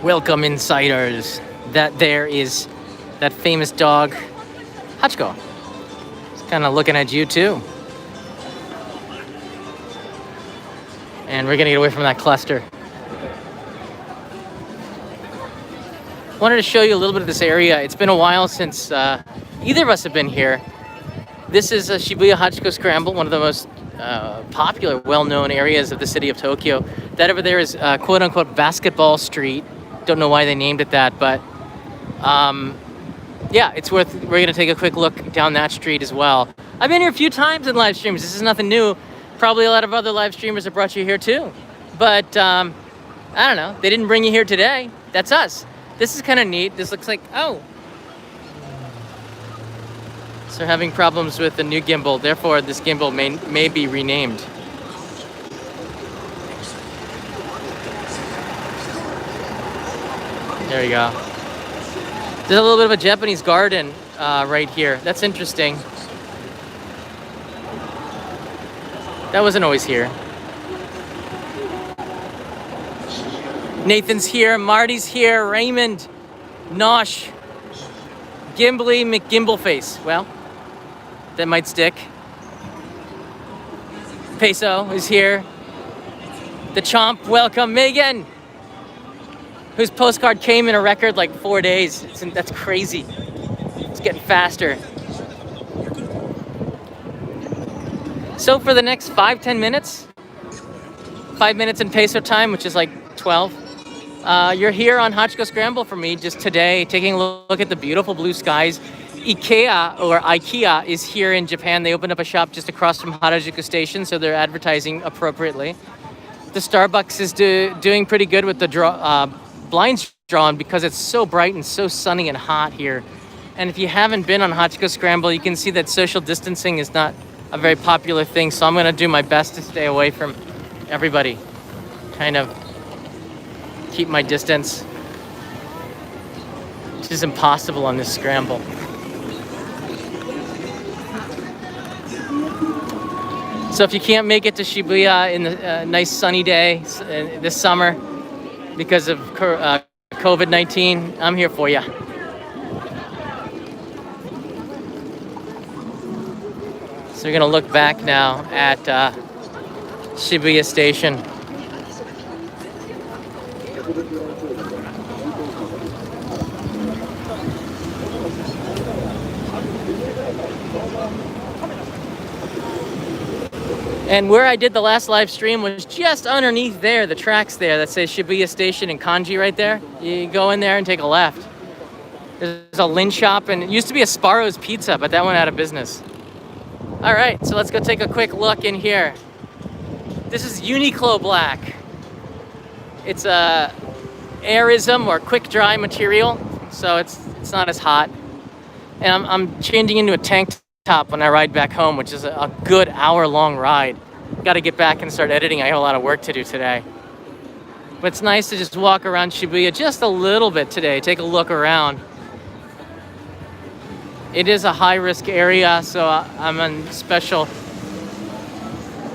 Welcome, insiders. That there is that famous dog, Hachiko. He's kind of looking at you too. And we're gonna get away from that cluster. Wanted to show you a little bit of this area. It's been a while since either of us have been here. This is a Shibuya Hachiko Scramble, one of the most popular, well-known areas of the city of Tokyo. That over there is quote-unquote Basketball Street. Don't know why they named it that, but yeah, it's worth. We're gonna take a quick look down that street as well. I've been here a few times in live streams. This is nothing new. Probably a lot of other live streamers have brought you here too, but I don't know. They didn't bring you here today. That's us. This is kind of neat. This looks like so they're having problems with the new gimbal. Therefore, this gimbal may be renamed. There you go. There's a little bit of a Japanese garden right here. That's interesting. That wasn't always here. Nathan's here, Marty's here, Raymond, Nosh, Gimbly McGimbleface. Well, that might stick. Peso is here. The Chomp, welcome. Megan, whose postcard came in a record like 4 days. That's crazy. It's getting faster. So for the next 5-10 minutes, 5 minutes in peso time, which is like 12, you're here on Hachiko Scramble for me just today, taking a look at the beautiful blue skies. IKEA is here in Japan. They opened up a shop just across from Harajuku Station, so they're advertising appropriately. The Starbucks is doing pretty good with the blinds drawn because it's so bright and so sunny and hot here. And if you haven't been on Hachiko Scramble, you can see that social distancing is not a very popular thing, so I'm going to do my best to stay away from everybody. Kind of keep my distance, which is impossible on this scramble. So if you can't make it to Shibuya in the nice sunny day this summer because of COVID-19, I'm here for you. So we're gonna look back now at Shibuya Station. And where I did the last live stream was just underneath there, the tracks there that says Shibuya Station in kanji right there. You go in there and take a left. There's a Lin shop, and it used to be a Sparrow's Pizza, but that went out of business. All right, so let's go take a quick look in here. This is Uniqlo Black. It's a airism or quick dry material, so it's not as hot. And I'm changing into a tank top when I ride back home, which is a good hour-long ride. Got to get back and start editing. I have a lot of work to do today. But it's nice to just walk around Shibuya just a little bit today, take a look around. It is a high-risk area, so I'm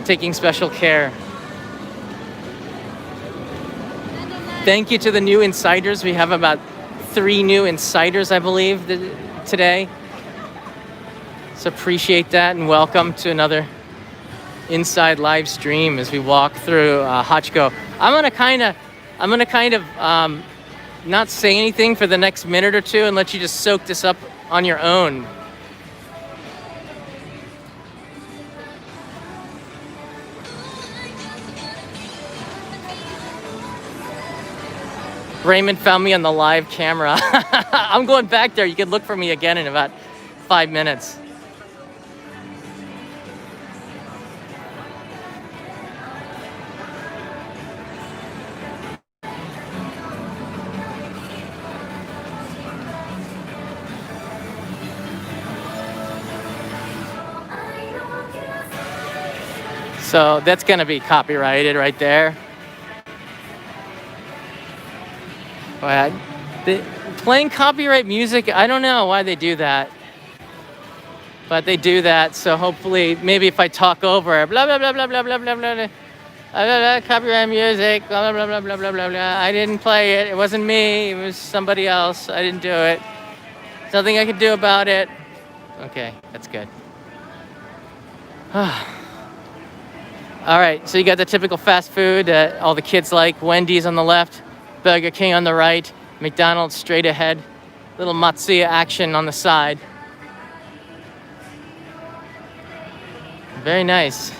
taking special care. Thank you to the new insiders. We have about 3 new insiders, I believe, today. So appreciate that, and welcome to another inside live stream as we walk through Hachiko. I'm gonna kind of not say anything for the next minute or two and let you just soak this up on your own. Raymond found me on the live camera. I'm going back there. You can look for me again in about 5 minutes. So that's gonna be copyrighted right there. But playing copyright music, I don't know why they do that. But they do that, so hopefully, maybe if I talk over, blah, blah, blah, blah, blah, blah, blah, blah, Copyright music, blah, blah, blah, blah, blah, blah, blah. I didn't play it. It wasn't me. It was somebody else. I didn't do it. There's nothing I could do about it. Okay, that's good. All right, so you got the typical fast food that all the kids like. Wendy's on the left, Burger King on the right, McDonald's straight ahead. Little Matsuya action on the side. Very nice.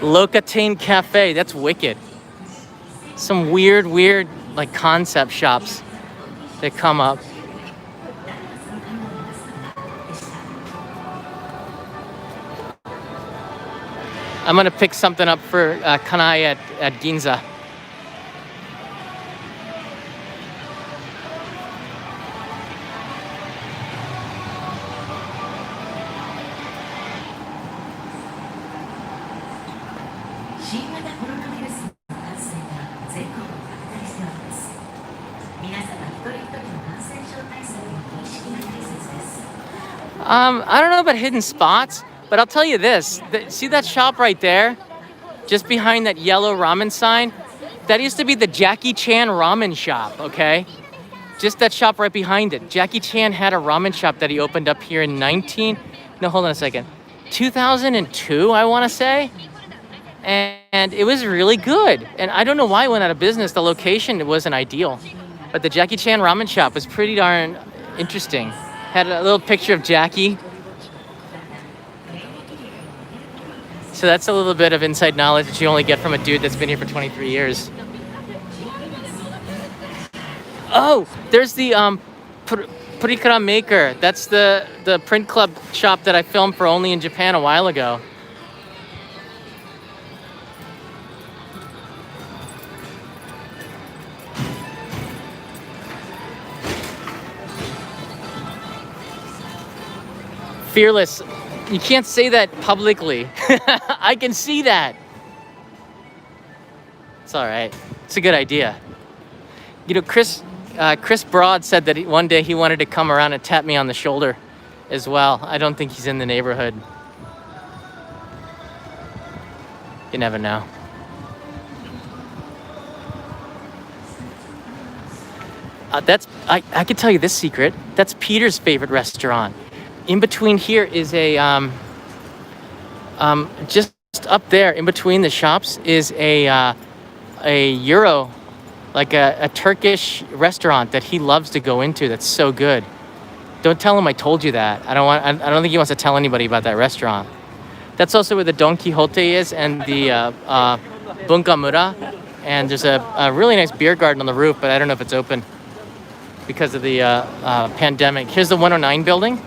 Locatain Cafe, that's wicked. Some weird, like concept shops that come up. I'm gonna pick something up for Kanai at Ginza. I don't know about hidden spots, but I'll tell you this. See that shop right there? Just behind that yellow ramen sign? That used to be the Jackie Chan ramen shop, okay? Just that shop right behind it. Jackie Chan had a ramen shop that he opened up here in 2002, I want to say. And it was really good. And I don't know why it went out of business. The location wasn't ideal. But the Jackie Chan ramen shop was pretty darn interesting. Had a little picture of Jackie. So that's a little bit of inside knowledge that you only get from a dude that's been here for 23 years. Oh, there's the Purikara Maker. That's the print club shop that I filmed for Only in Japan a while ago. Fearless. You can't say that publicly. I can see that. It's all right. It's a good idea. You know, Chris Broad said that one day he wanted to come around and tap me on the shoulder as well. I don't think he's in the neighborhood. You never know. I could tell you this secret. That's Peter's favorite restaurant. In between here is a just up there in between the shops is a Euro, like a Turkish restaurant that he loves to go into. That's so good. Don't tell him I told you that. I don't think he wants to tell anybody about that restaurant. That's also where the Don Quixote is and the Bunkamura. And there's a really nice beer garden on the roof, but I don't know if it's open because of the pandemic. Here's the 109 building.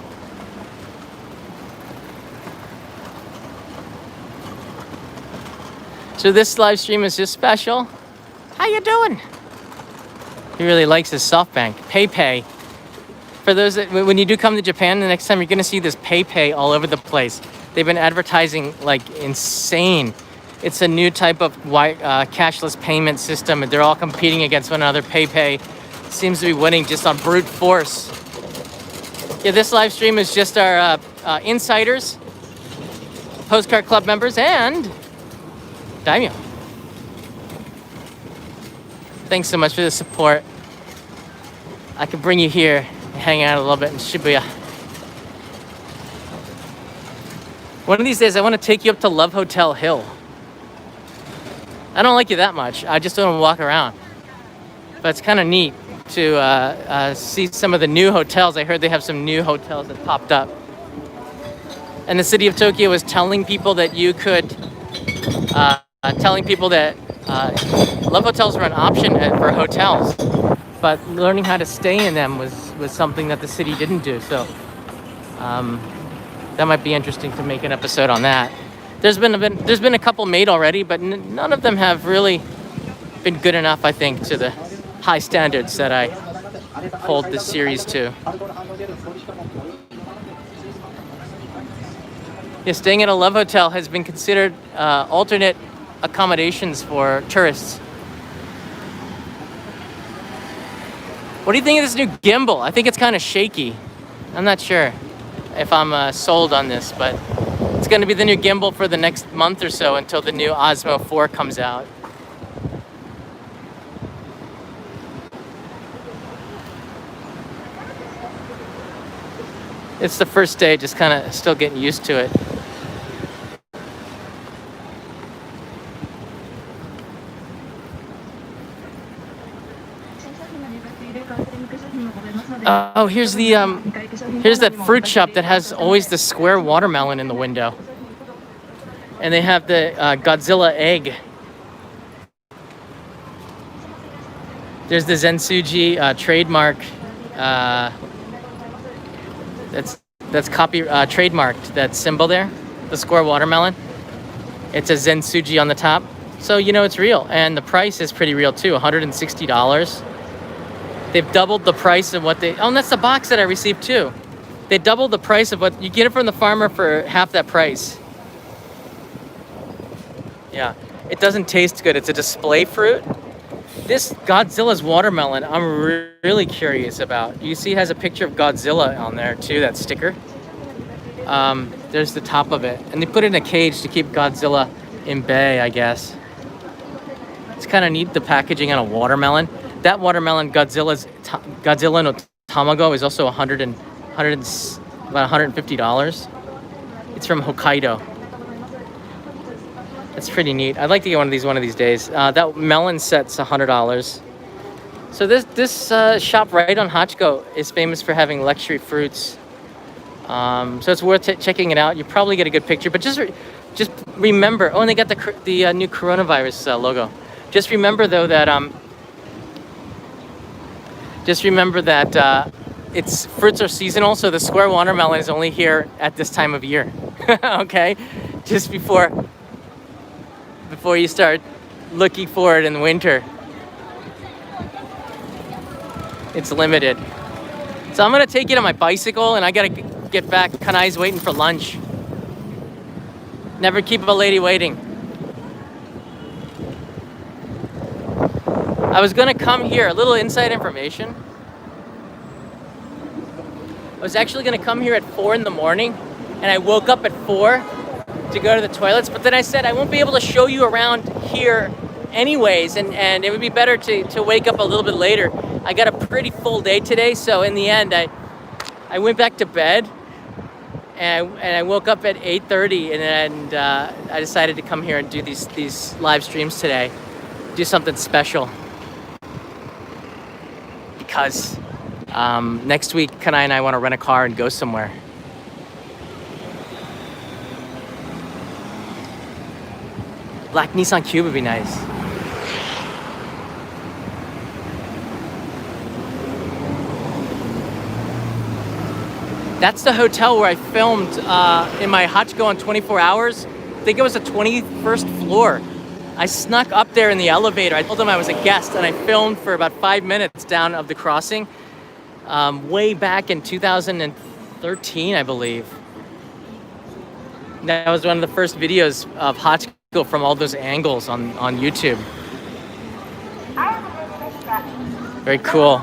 So this live stream is just special. How you doing? He really likes his SoftBank. PayPay. For those that, when you do come to Japan, the next time you're gonna see this PayPay all over the place. They've been advertising like insane. It's a new type of cashless payment system, and they're all competing against one another. PayPay seems to be winning just on brute force. Yeah, this live stream is just our insiders, Postcard Club members, and Daimyo. Thanks so much for the support. I could bring you here and hang out a little bit in Shibuya. One of these days, I want to take you up to Love Hotel Hill. I don't like you that much. I just don't want to walk around. But it's kind of neat to see some of the new hotels. I heard they have some new hotels that popped up. And the city of Tokyo was telling people that you could Love Hotels were an option for hotels, but learning how to stay in them was something that the city didn't do. So that might be interesting to make an episode on that. There's been a couple made already, but none of them have really been good enough, I think, to the high standards that I hold this series to. Yeah, staying at a Love Hotel has been considered alternate accommodations for tourists. What do you think of this new gimbal? I think it's kind of shaky. I'm not sure. if I'm sold on this, but it's going to be the new gimbal for the next month or so until the new Osmo 4 comes out. It's the first day, just kind of still getting used to it. Oh, here's that fruit shop that has always the square watermelon in the window. And they have the Godzilla egg. There's the Zensuji trademark. That's trademarked, that symbol there, the square watermelon. It's a Zensuji on the top. So you know it's real. And the price is pretty real too, $160. They've doubled the price of what they... Oh, and that's the box that I received too. They doubled the price of what... You get it from the farmer for half that price. Yeah, it doesn't taste good. It's a display fruit. This Godzilla's watermelon, I'm really curious about. You see it has a picture of Godzilla on there too, that sticker. There's the top of it. And they put it in a cage to keep Godzilla in bay, I guess. It's kind of neat, the packaging on a watermelon. That watermelon, Godzilla no Tamago, is also about $150. It's from Hokkaido. That's pretty neat. I'd like to get one of these days. That melon set's $100. So this shop right on Hachiko is famous for having luxury fruits. So it's worth checking it out. You probably get a good picture, but just remember. Oh, and they got the new coronavirus logo. Just remember though that its fruits are seasonal, so the square watermelon is only here at this time of year. Okay, just before you start looking for it in the winter. It's limited. So I'm gonna take it on my bicycle and I gotta get back. Kanai's waiting for lunch. Never keep a lady waiting. I was gonna come here, a little inside information. I was actually gonna come here at 4 in the morning and I woke up at 4 to go to the toilets, but then I said I won't be able to show you around here anyways, and it would be better to wake up a little bit later. I got a pretty full day today, so in the end I went back to bed and I woke up at 8:30 and I decided to come here and do these live streams today, do something special, because next week Kanai and I want to rent a car and go somewhere. Black Nissan Cube would be nice. That's the hotel where I filmed in my Hachiko on 24 Hours. I think it was the 21st floor. I snuck up there in the elevator. I told them I was a guest and I filmed for about 5 minutes down of the crossing way back in 2013, I believe. That was one of the first videos of Hachiko from all those angles on YouTube. Very cool.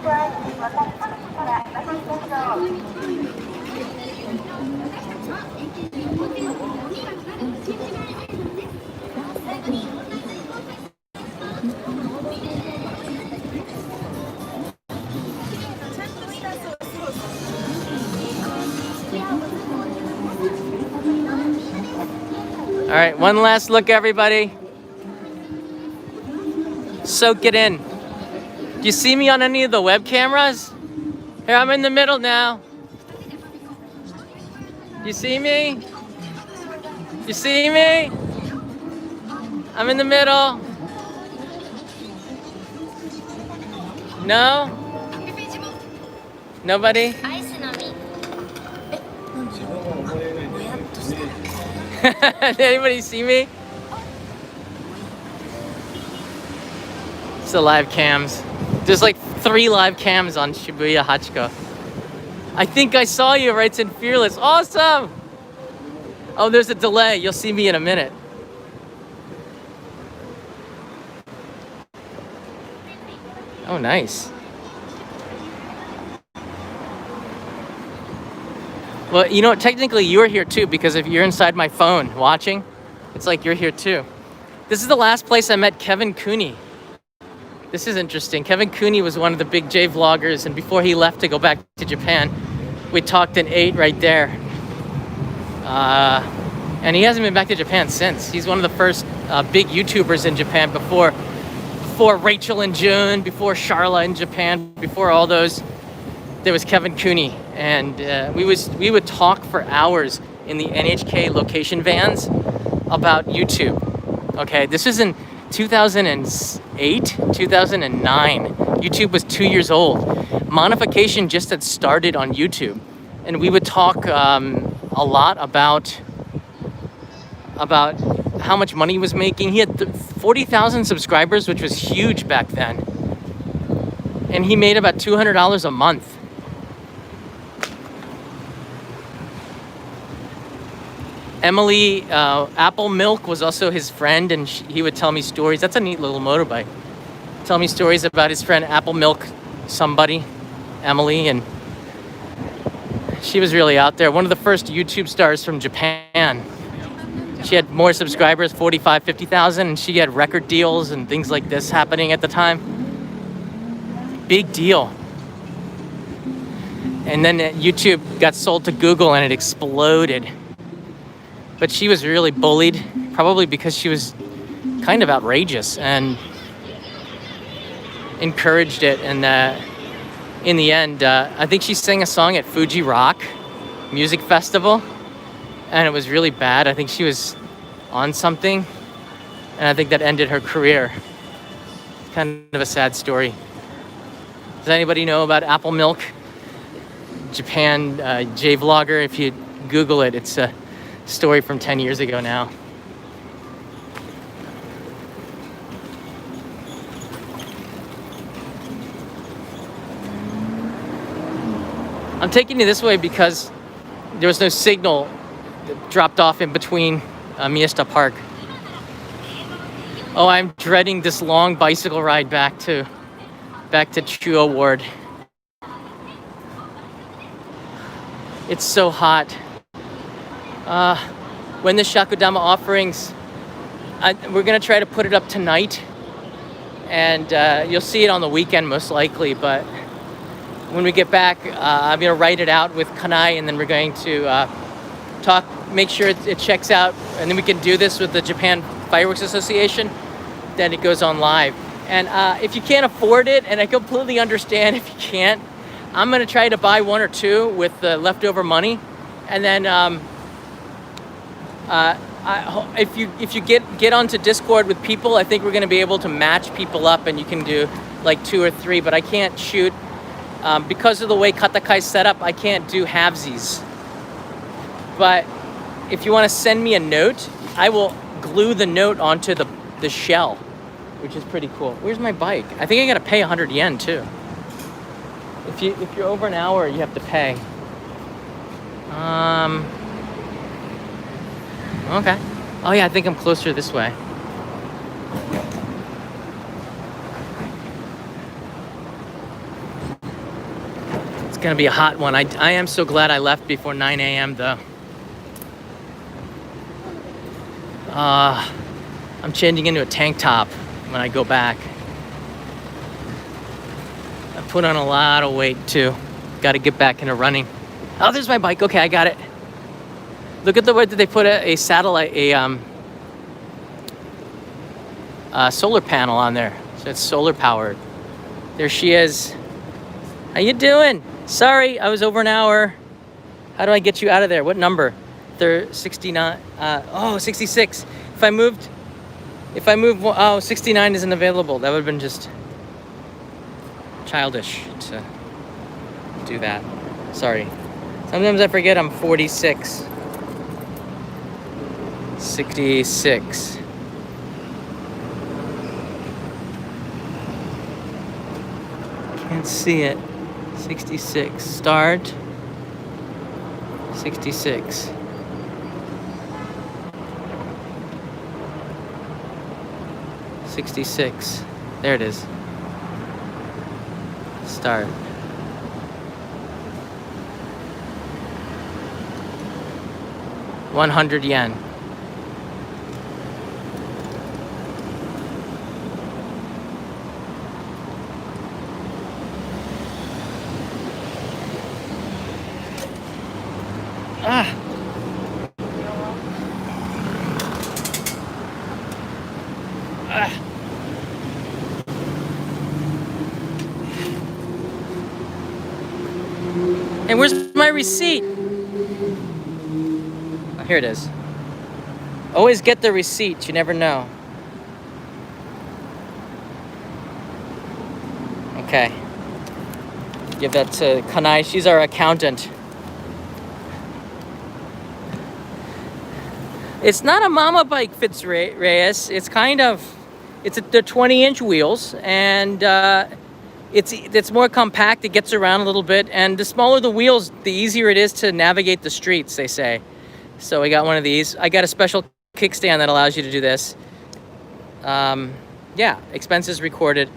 All right, one last look, everybody. Soak it in. Do you see me on any of the web cameras? Here, I'm in the middle now. You see me? You see me? I'm in the middle. No? Nobody? Did anybody see me? It's the live cams. There's like 3 live cams on Shibuya Hachiko. I think I saw you, writes in Fearless. Awesome! Oh, there's a delay. You'll see me in a minute. Oh, nice. Well, you know what? Technically, you're here too because if you're inside my phone watching, it's like you're here too. This is the last place I met Kevin Cooney. This is interesting. Kevin Cooney was one of the big J vloggers, and before he left to go back to Japan, we talked and ate right there. And he hasn't been back to Japan since. He's one of the first big YouTubers in Japan before Rachel and June, before Charla in Japan, before all those. There was Kevin Cooney, and we would talk for hours in the NHK location vans about YouTube. Okay, this was in 2008, 2009. YouTube was 2 years old. Monification just had started on YouTube, and we would talk a lot about how much money he was making. He had 40,000 subscribers, which was huge back then, and he made about $200 a month. Emily Apple Milk was also his friend, and he would tell me stories. That's a neat little motorbike. Tell me stories about his friend Apple Milk, somebody, Emily, and she was really out there. One of the first YouTube stars from Japan. She had more subscribers, 45, 50,000, and she had record deals and things like this happening at the time. Big deal. And then YouTube got sold to Google and it exploded. But she was really bullied, probably because she was kind of outrageous and encouraged it. And in the end, I think she sang a song at Fuji Rock Music Festival, and it was really bad. I think she was on something, and I think that ended her career. It's kind of a sad story. Does anybody know about Apple Milk? Japan J vlogger. If you Google it, it's a story from 10 years ago now. I'm taking you this way because there was no signal that dropped off in between Miyashita Park. Oh, I'm dreading this long bicycle ride back to Chuo Ward. It's so hot. When the Shakudama offerings, we're gonna try to put it up tonight, and you'll see it on the weekend most likely, but when we get back, I'm gonna write it out with Kanai, and then we're going to make sure it checks out, and then we can do this with the Japan Fireworks Association, then it goes on live. And if you can't afford it, and I completely understand if you can't, I'm gonna try to buy one or two with the leftover money, and then if you get onto Discord with people, I think we're gonna be able to match people up, and you can do like 2 or 3, but I can't shoot because of the way Katakai's set up. I can't do halvesies. But if you want to send me a note, I will glue the note onto the shell, which is pretty cool. Where's my bike? I think I gotta pay 100 yen too. If you're over an hour, you have to pay. Okay. Oh yeah, I think I'm closer this way. It's gonna be a hot one. I am so glad I left before 9 a.m. though. I'm changing into a tank top when I go back. I put on a lot of weight too. Got to get back into running. Oh, there's my bike. Okay, I got it. Look at the way that they put a satellite, solar panel on there. So it's solar powered. There she is. How you doing? Sorry, I was over an hour. How do I get you out of there? What number? 69. 66. If I moved, 69 isn't available. That would have been just childish to do that. Sorry. Sometimes I forget I'm 46. 66. Can't see it. 66. Start. 66. There it is. Start. 100 yen. Ah. Ah. And where's my receipt? Oh, here it is. Always get the receipt. You never know. Okay. Give that to Kanai. She's our accountant. It's not a mama bike, Reyes. It's kind of, they're 20-inch wheels, and it's more compact. It gets around a little bit, and the smaller the wheels, the easier it is to navigate the streets, they say. So we got one of these. I got a special kickstand that allows you to do this. Yeah, expenses recorded.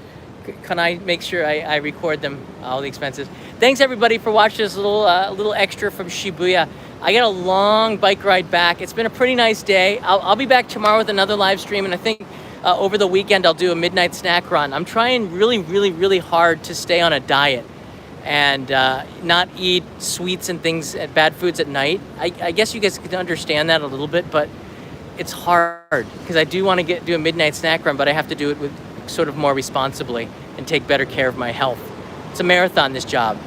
Can I make sure I record them, all the expenses? Thanks everybody for watching this little extra from Shibuya. I got a long bike ride back. It's been a pretty nice day. I'll be back tomorrow with another live stream, and I think over the weekend I'll do a midnight snack run. I'm trying really hard to stay on a diet and not eat sweets and things, bad foods at night. I guess you guys can understand that a little bit, but it's hard because I do want to do a midnight snack run, but I have to do it with sort of more responsibly and take better care of my health. It's a marathon, this job,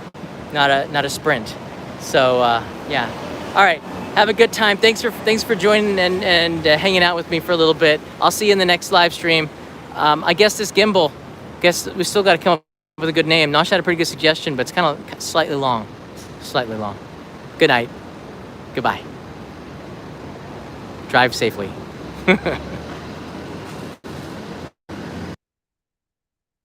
not a sprint. So yeah. All right, have a good time. Thanks for joining and hanging out with me for a little bit. I'll see you in the next live stream. I guess this gimbal, we still got to come up with a good name. Nosh had a pretty good suggestion, but it's kind of slightly long. Good night. Goodbye. Drive safely.